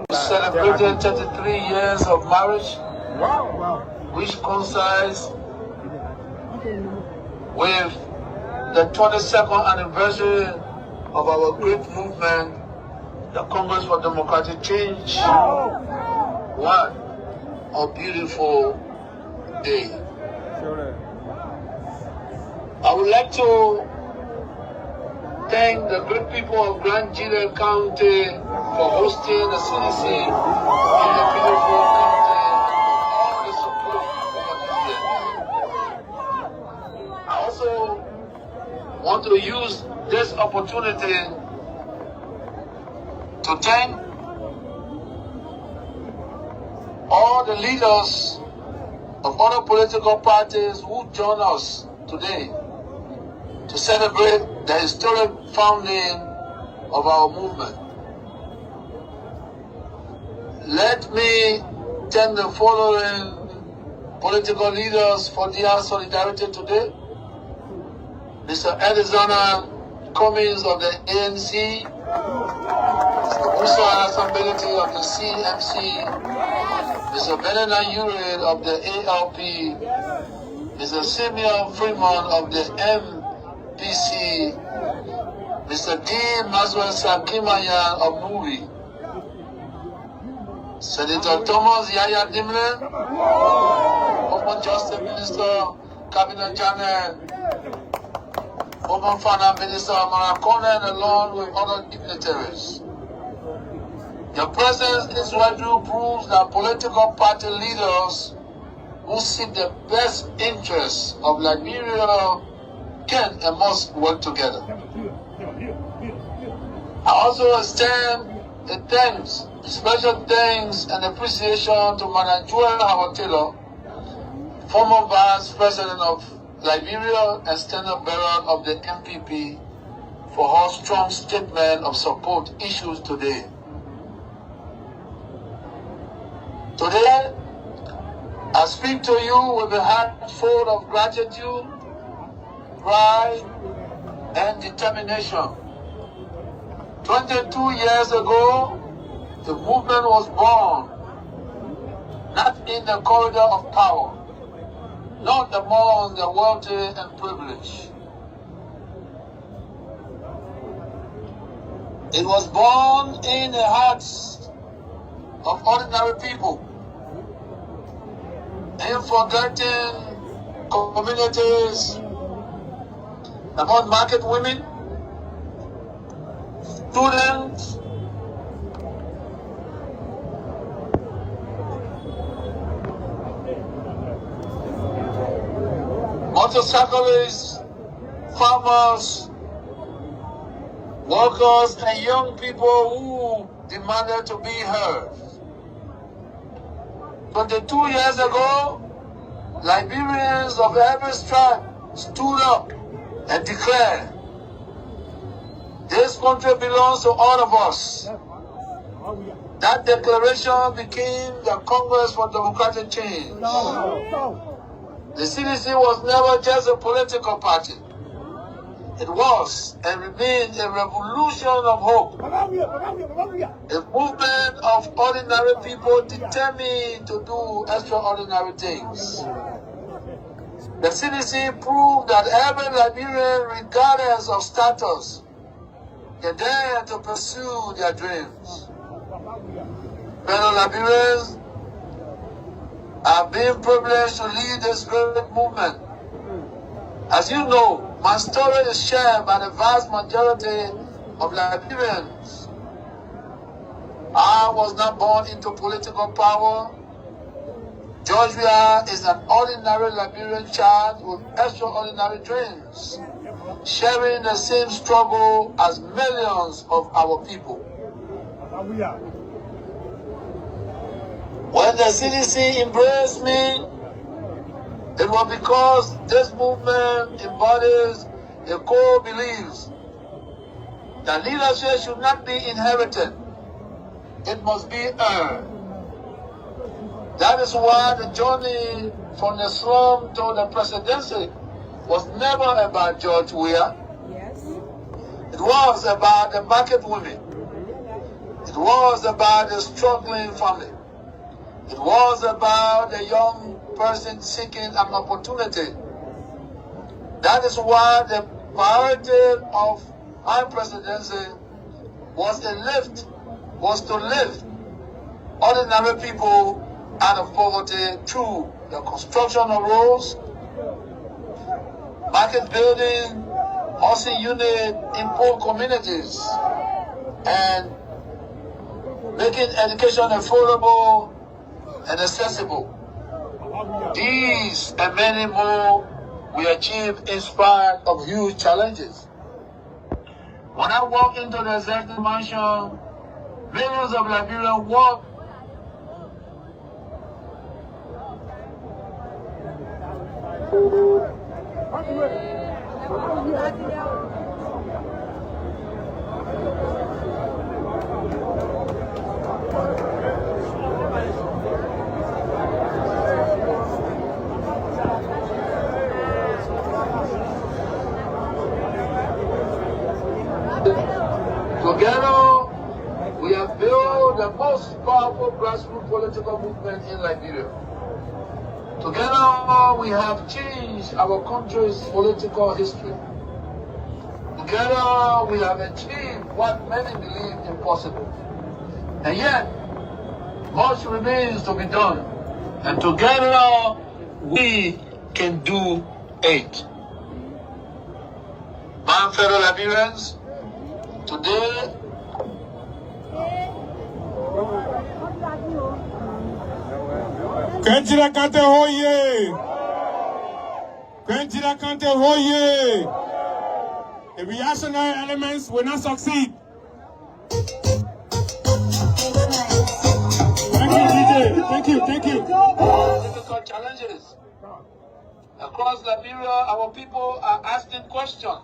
We celebrated 33 years of marriage, which coincides with the 22nd anniversary of our great movement, the Congress for Democratic Change. What a beautiful day. I would like to thank the great people of Grand Gila County for hosting the CDC in the beautiful county and all the support over the years. I also want to use this opportunity to thank all the leaders of other political parties who join us today to celebrate the historic founding of our movement. Let me thank the following political leaders for their solidarity today. Mr. Arizona Cummings of the ANC, Mr. Musa Assembly of the CMC, Mr. Benena Urid of the ALP, Mr. Simeon Freeman of the MPC, Mr. D. Maswell Sakimayan of MURI, Senator Thomas Yaya Dimle, former Justice Minister, Cabinet Janet, former Finance Minister Marakone, along with other dignitaries. Your presence in Sweden proves that political party leaders who seek the best interests of Liberia can and must work together. I also extend the thanks, special thanks and appreciation to Manajua Howard Taylor, former Vice President of Liberia and standard bearer of the MPP, for her strong statement of support issues today. Today, I speak to you with a heart full of gratitude, pride, and determination. 22 years ago, the movement was born, not in the corridor of power, not among the wealthy and privileged. It was born in the hearts of ordinary people, in forgotten communities, among market women, students, motorcyclists, farmers, workers, and young people who demanded to be heard. 22 years ago, Liberians of every stripe stood up and declared, this country belongs to all of us. That declaration became the Congress for Democratic Change. The CDC was never just a political party. It was and remains a revolution of hope. A movement of ordinary people determined to do extraordinary things. The CDC proved that every Liberian, regardless of status, can dare to pursue their dreams. Fellow Liberians are being privileged to lead this great movement. As you know, my story is shared by the vast majority of Liberians. I was not born into political power. George Weah is an ordinary Liberian child with extraordinary dreams, sharing the same struggle as millions of our people. When the CDC embraced me, it was because this movement embodies a core belief that leadership should not be inherited. It must be earned. That is why the journey from the slum to the presidency was never about George Weah. Yes. It was about the market women. It was about a struggling family. It was about a young person seeking an opportunity. That is why the priority of my presidency was to lift ordinary people out of poverty through the construction of roads, market building, housing unit in poor communities, and making education affordable and accessible. These and many more we achieved in spite of huge challenges. When I walked into the executive mansion, millions of Liberians walked together, we have built the most powerful grassroots political movement in Liberia. Together, we have changed our country's political history. Together, we have achieved what many believe impossible. And yet, much remains to be done. And together, we can do it. My fellow Liberians, today, Kentira Kante Hoye! Kentira Kante Hoye! The reactionary elements will not succeed. Thank you, DJ. Thank you. Difficult challenges. Across Liberia, our people are asking questions.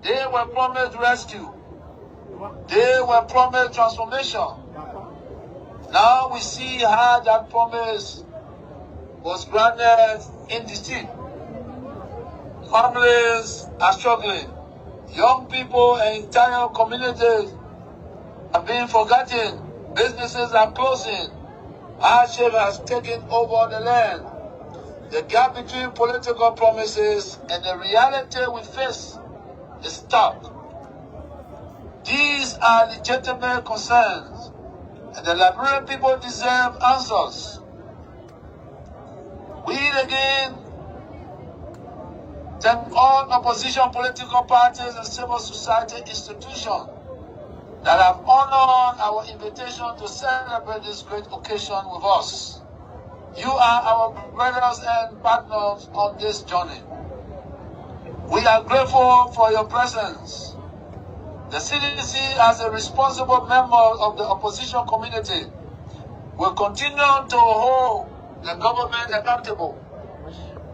They were promised rescue. They were promised transformation. Now we see how that promise was granted in deceit. Families are struggling. Young people and entire communities are being forgotten. Businesses are closing. Hardship has taken over the land. The gap between political promises and the reality we face is stark. These are legitimate concerns, and the Liberian people deserve answers. We again thank all opposition political parties and civil society institutions that have honored our invitation to celebrate this great occasion with us. You are our brothers and partners on this journey. We are grateful for your presence. The CDC, as a responsible member of the opposition community, will continue to hold the government accountable.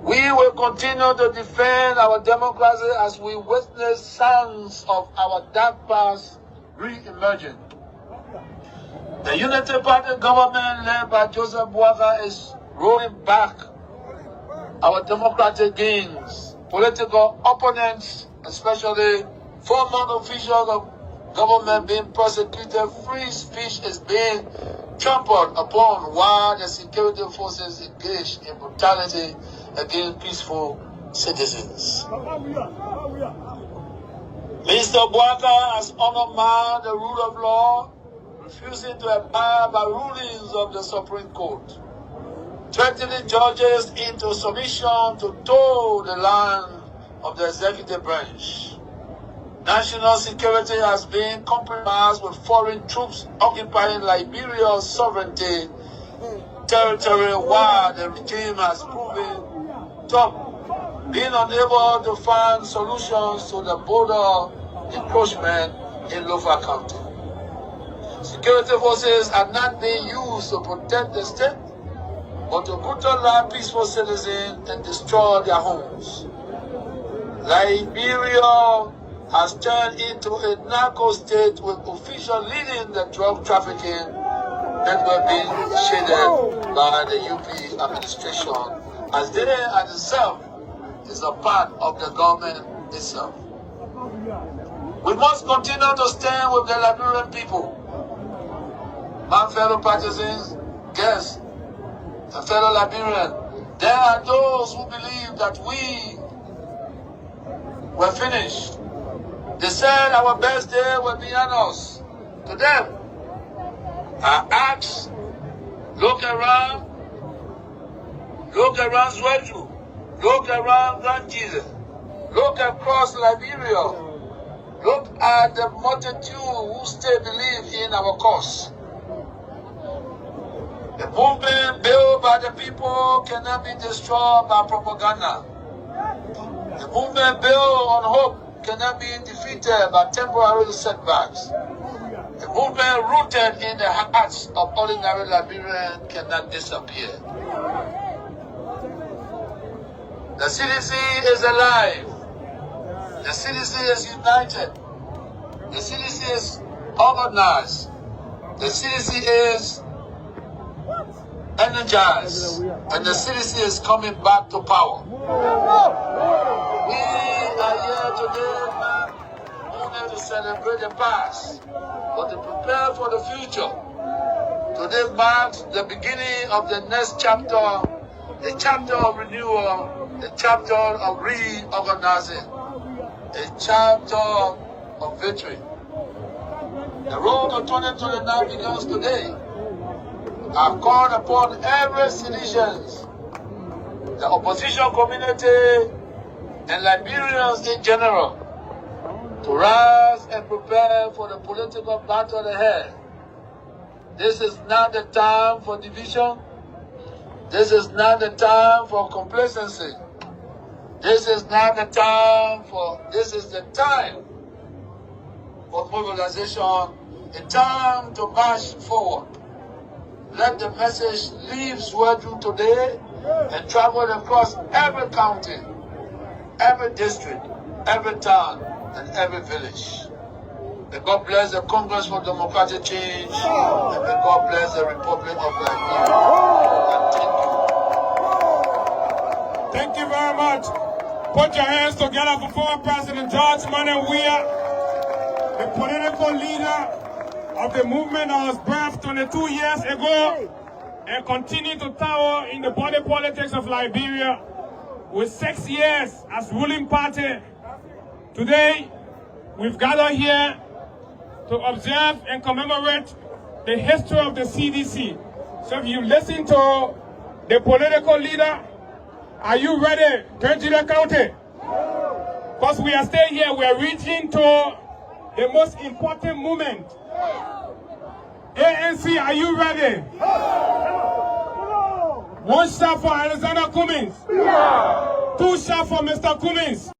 We will continue to defend our democracy as we witness signs of our dark past re-emerging. The Unity Party government led by Joseph Weah is rolling back our democratic gains. Political opponents, especially former officials of government, being prosecuted. Free speech is being trampled upon while the security forces engage in brutality against peaceful citizens. Mr. Weah has undermined the rule of law, refusing to abide by rulings of the Supreme Court, threatening judges into submission to toe the line of the executive branch. National security has been compromised with foreign troops occupying Liberia's sovereignty territory while the regime has proven tough, being unable to find solutions to the border encroachment in Lofa County. Security forces are not being used to protect the state, but to brutalize peaceful citizens and destroy their homes. Liberia has turned into a narco state with officials leading the drug trafficking that were being shaded by the UP administration, as they as itself is a part of the government itself. We must continue to stand with the Liberian people. My fellow partisans, guests, and fellow Liberians, there are those who believe that we were finished. They said our best day will be on us. To them, I ask, look around Zwetu, look around Grand Jesus, look across Liberia, look at the multitude who still believe in our cause. The movement built by the people cannot be destroyed by propaganda. The movement built on hope cannot be defeated by temporary setbacks. The movement rooted in the hearts of ordinary Liberians cannot disappear. The CDC is alive. The CDC is united. The CDC is organized. The CDC is energized. And the CDC is coming back to power. We are here today, man, only to celebrate the past, but to prepare for the future. Today marks the beginning of the next chapter, the chapter of renewal, the chapter of reorganizing, a chapter of victory. The road to 2029 begins today. I've called upon every CDCians, the opposition community, and Liberians in general, to rise and prepare for the political battle ahead. This is not the time for division. This is not the time for complacency. This is not the time for, this is the time for mobilization, a time to march forward. Let the message leave Zwetu today and travel across every county, every district, every town, and every village. May God bless the Congress for Democratic Change, and may God bless the Republic of Liberia. And thank you. Thank you very much. Put your hands together for former President George Weah, the political leader of the movement that was birthed 22 years ago and continue to tower in the body politics of Liberia with 6 years as ruling party. Today, we've gathered here to observe and commemorate the history of the CDC. So if you listen to the political leader, are you ready, Virginia County? Because we are staying here, we are reaching to the most important moment. ANC, are you ready? One shot for Alexander Cummings. 2 shots for Mr. Cummings.